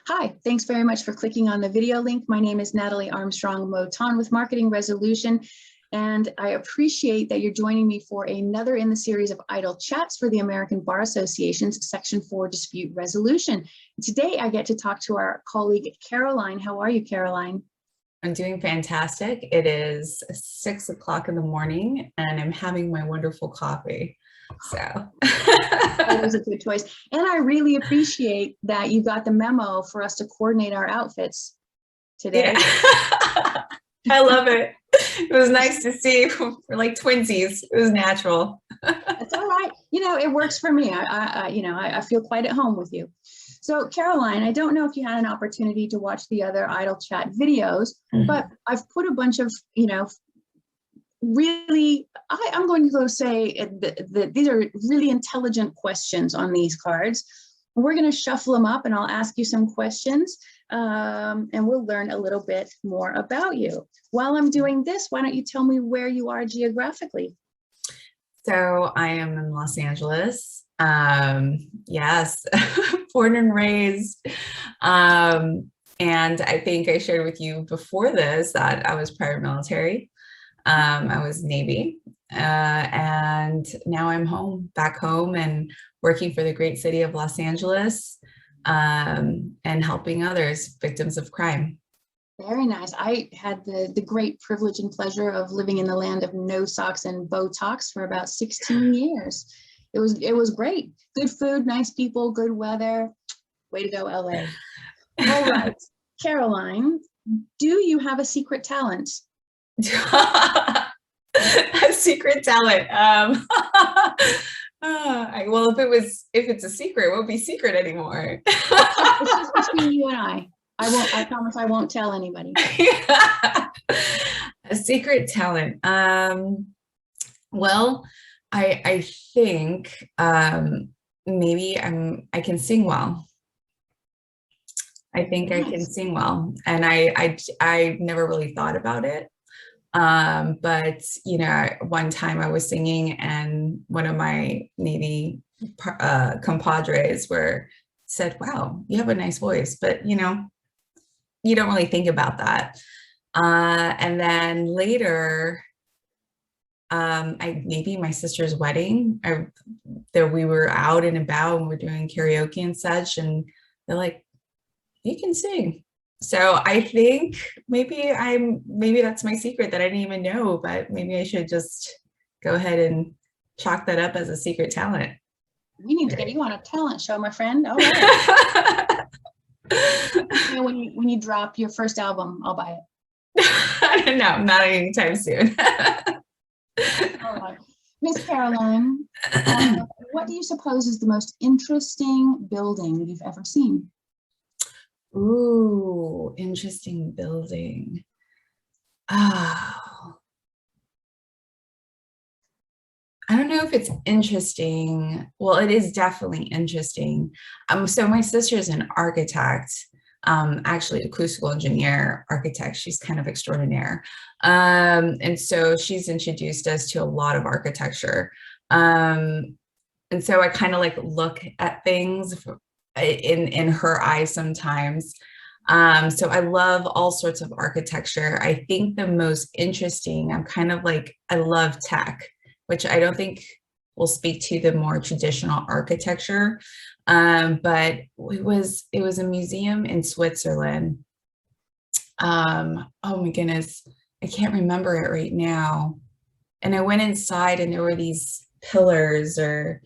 Hi, thanks very much for clicking on the video link. My name is Natalie Armstrong-Motin with Marketing Resolution, and I appreciate that you're joining me for another in the series of idle chats for the American Bar Association's Section 4 Dispute Resolution. Today, I get to talk to our colleague, Caroline. How are you, Caroline? I'm doing fantastic. It is 6 o'clock in the morning and I'm having my wonderful coffee. So Always a good choice. And I really appreciate that you got the memo for us to coordinate our outfits today. Yeah. I love it. It was nice to see. We're like twinsies. It was natural. That's all right. You know, it works for me. I feel quite at home with you. So Caroline, I don't know if you had an opportunity to watch the other Idle Chat videos, but I've put a bunch of, really, I'm going to go say that these are really intelligent questions on these cards. We're going to shuffle them up and I'll ask you some questions and we'll learn a little bit more about you. While I'm doing this, why don't you tell me where you are geographically? So I am in Los Angeles. Yes, born and raised. And I think I shared with you before this that I was prior military. I was Navy, and now I'm back home and working for the great city of Los Angeles, and helping others, victims of crime. Very nice. I had the great privilege and pleasure of living in the land of no socks and Botox for about 16 years. It was great. Good food, nice people, good weather. Way to go, LA. All right, Caroline, do you have a secret talent? A secret talent. Well, if it's a secret, it won't be secret anymore. It's just between you and I. I promise I won't tell anybody. A secret talent. Well, I think maybe I can sing well. I think nice. I can sing well, and I never really thought about it. But one time I was singing and one of my Navy compadres said, "Wow, you have a nice voice," but you don't really think about that. And then later, maybe my sister's wedding, we were out and about and we're doing karaoke and such, and they're like, "You can sing." So I think maybe that's my secret that I didn't even know, but maybe I should just go ahead and chalk that up as a secret talent. We need to get you on a talent show, my friend. All right. When you drop your first album, I'll buy it. No, not anytime soon. All right. Miss Caroline, what do you suppose is the most interesting building you've ever seen? Ooh, interesting building. Oh, I don't know if it's interesting. Well, it is definitely interesting. So my sister's an architect, actually acoustical engineer, architect. She's kind of extraordinaire. And so she's introduced us to a lot of architecture. And so I kind of like look at things in her eyes sometimes. So I love all sorts of architecture. I think the most interesting, I love tech, which I don't think will speak to the more traditional architecture. But it was a museum in Switzerland. Oh my goodness, I can't remember it right now. And I went inside and there were these pillars or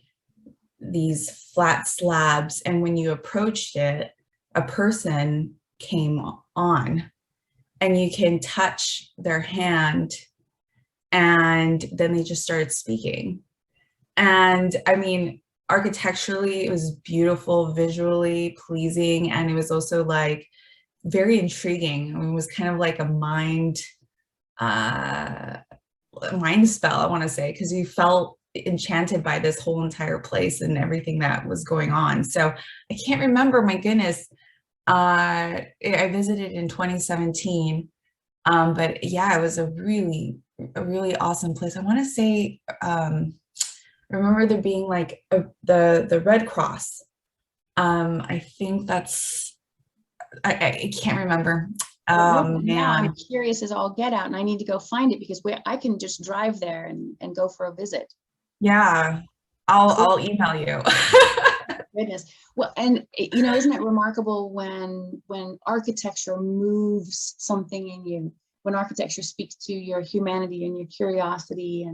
these flat slabs, and when you approached it, a person came on and you can touch their hand and then they just started speaking. And I mean, architecturally it was beautiful, visually pleasing, and it was also like very intriguing. I mean, it was kind of like a mind spell, I want to say, because you felt enchanted by this whole entire place and everything that was going on. So I can't remember, my goodness. I visited in 2017, but yeah, it was a really awesome place. I want to say, I remember there being like the Red Cross. I think that's I can't remember. Now I'm Man. curious as all get out, and I need to go find it because I can just drive there and go for a visit. Yeah, I'll email you. Goodness. Well, and you know, isn't it remarkable when architecture moves something in you, when architecture speaks to your humanity and your curiosity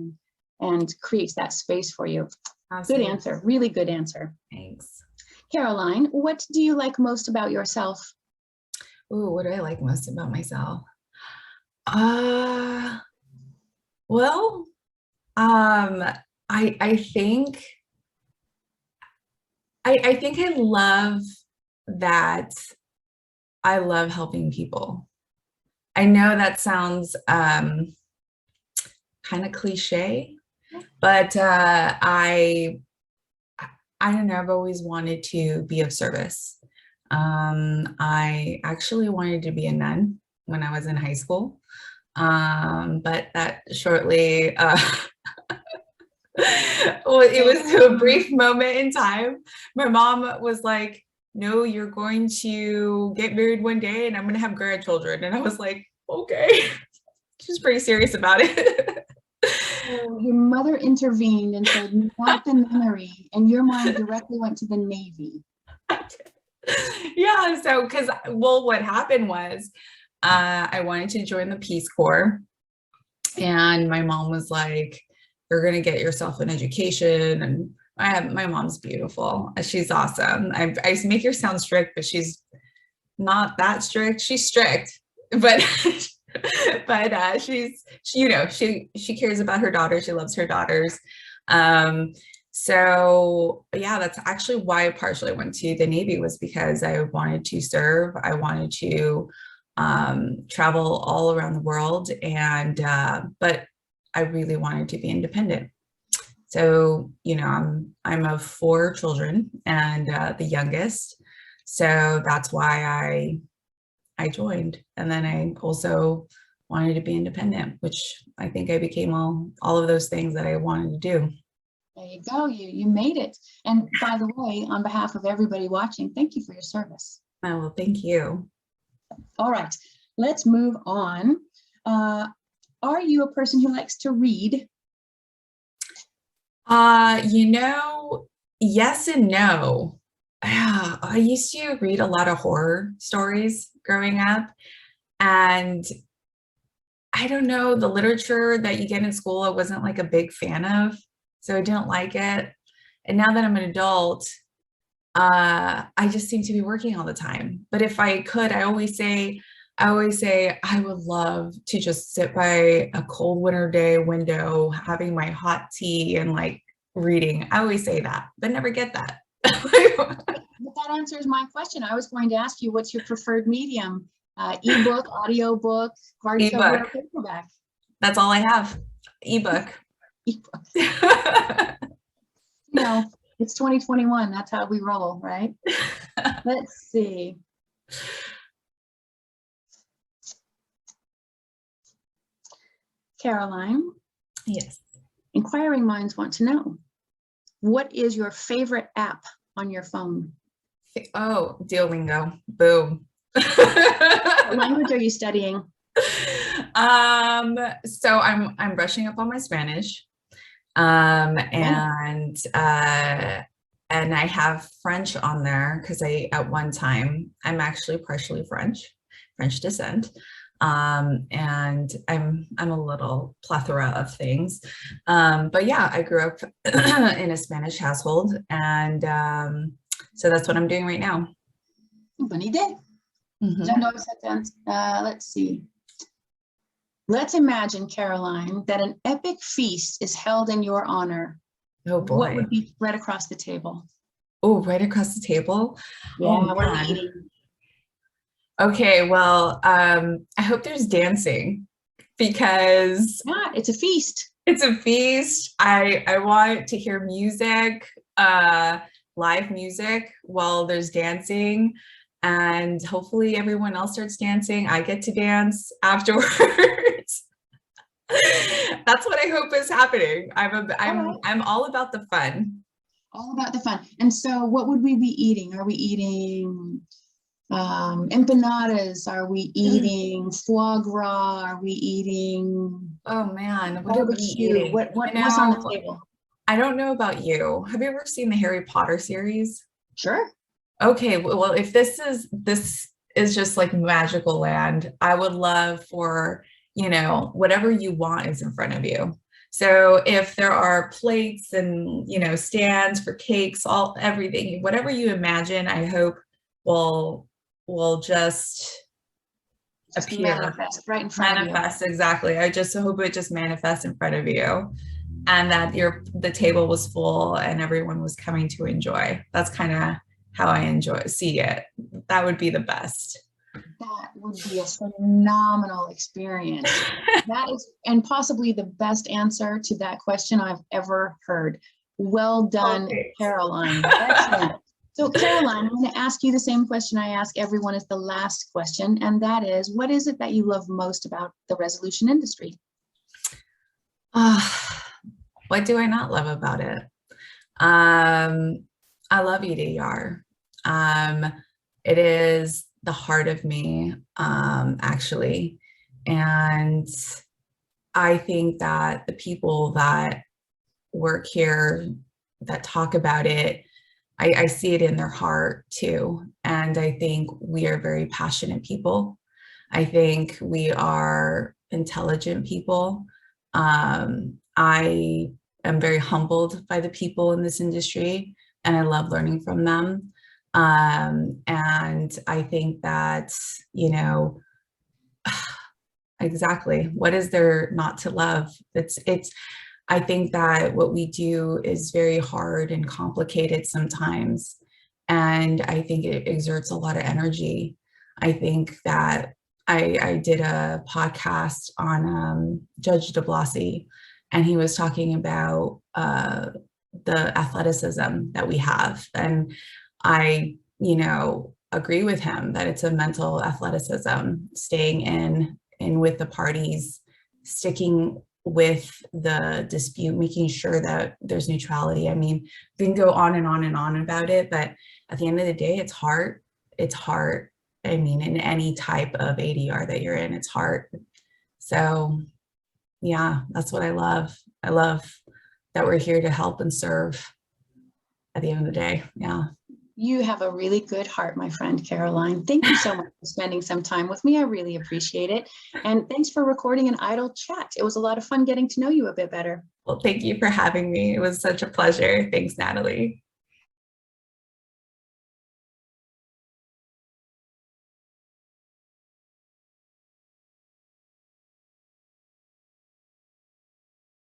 and creates that space for you. Absolutely. Good answer, really good answer. Thanks. Caroline, what do you like most about yourself? Ooh, what do I like most about myself? Well, I think I love that I love helping people. I know that sounds kind of cliche, but I don't know, I've always wanted to be of service. I actually wanted to be a nun when I was in high school, but that shortly, well, it was a brief moment in time. My mom was like, no, you're going to get married one day and I'm going to have grandchildren. And I was like, okay. She's pretty serious about it. So your mother intervened and said, not the nunnery, and your mind directly went to the Navy. Yeah, so because, well, what happened was I wanted to join the Peace Corps, and my mom was like, you're going to get yourself an education. And my mom's beautiful. She's awesome. I make her sound strict, but she's not that strict. She's strict, but she's you know, she cares about her daughter. She loves her daughters. So yeah, that's actually why I partially went to the Navy, was because I wanted to serve. I wanted to travel all around the world, and but I really wanted to be independent. So, you know, I'm of 4 children and the youngest. So that's why I joined. And then I also wanted to be independent, which I think I became all of those things that I wanted to do. There you go. You made it. And by the way, on behalf of everybody watching, thank you for your service. Oh, well, thank you. All right, let's move on. Are you a person who likes to read? You know, yes and no. I used to read a lot of horror stories growing up, and I don't know, the literature that you get in school, I wasn't like a big fan of, so I didn't like it. And now that I'm an adult, I just seem to be working all the time. But if I could, I always say I would love to just sit by a cold winter day window, having my hot tea and like reading. I always say that, but never get that. But that answers my question. I was going to ask you, what's your preferred medium? Ebook, audiobook, hardcover, or paperback? That's all I have. Ebook. Ebook. You know, it's 2021. That's how we roll, right? Let's see. Caroline. Yes. Inquiring minds want to know, what is your favorite app on your phone? Oh, Duolingo. Boom. What language are you studying? So I'm brushing up on my Spanish. And I have French on there because at one time, I'm actually partially French descent. And I'm a little plethora of things. But yeah, I grew up in a Spanish household, and so that's what I'm doing right now. Bonne idée. Let's see. Let's imagine, Caroline, that an epic feast is held in your honor. Oh boy. What would be right across the table? Oh, right across the table? Yeah, oh, what are we eating? Okay, well, I hope there's dancing, because yeah, it's a feast. It's a feast. I want to hear music, live music while there's dancing, and hopefully everyone else starts dancing. I get to dance afterwards. That's what I hope is happening. I'm all about the fun. All about the fun. And so what would we be eating? Are we eating Empanadas, are we eating foie gras? Are we eating Oh man, what are we barbecue? eating? What's on the table? I don't know about you. Have you ever seen the Harry Potter series? Sure. Okay, well, if this is just like magical land, I would love for, whatever you want is in front of you. So if there are plates and, stands for cakes, everything, whatever you imagine, I hope will just appear. Manifest right in front of you. Manifest, exactly. I just hope it just manifests in front of you, and that the table was full and everyone was coming to enjoy. That's kind of how I see it. That would be the best. That would be a phenomenal experience. That is, and possibly the best answer to that question I've ever heard. Well done, Okay. Caroline. Excellent. So Caroline, I'm going to ask you the same question I ask everyone as the last question, and that is, what is it that you love most about the resolution industry? What do I not love about it? I love EDR. It is the heart of me, actually. And I think that the people that work here that talk about it, I see it in their heart too. And I think we are very passionate people. I think we are intelligent people. I am very humbled by the people in this industry, and I love learning from them. And I think that, exactly, what is there not to love? I think that what we do is very hard and complicated sometimes. And I think it exerts a lot of energy. I think that I did a podcast on Judge de Blasi, and he was talking about the athleticism that we have. And I, agree with him that it's a mental athleticism, staying in with the parties, sticking with the dispute, making sure that there's neutrality. I mean, we can go on and on and on about it, but at the end of the day, it's heart. It's heart. I mean, in any type of ADR that you're in, it's heart. So yeah, that's what I love. I love that we're here to help and serve at the end of the day. Yeah. You have a really good heart, my friend, Caroline. Thank you so much for spending some time with me. I really appreciate it. And thanks for recording an Idle Chat. It was a lot of fun getting to know you a bit better. Well, thank you for having me. It was such a pleasure. Thanks, Natalie.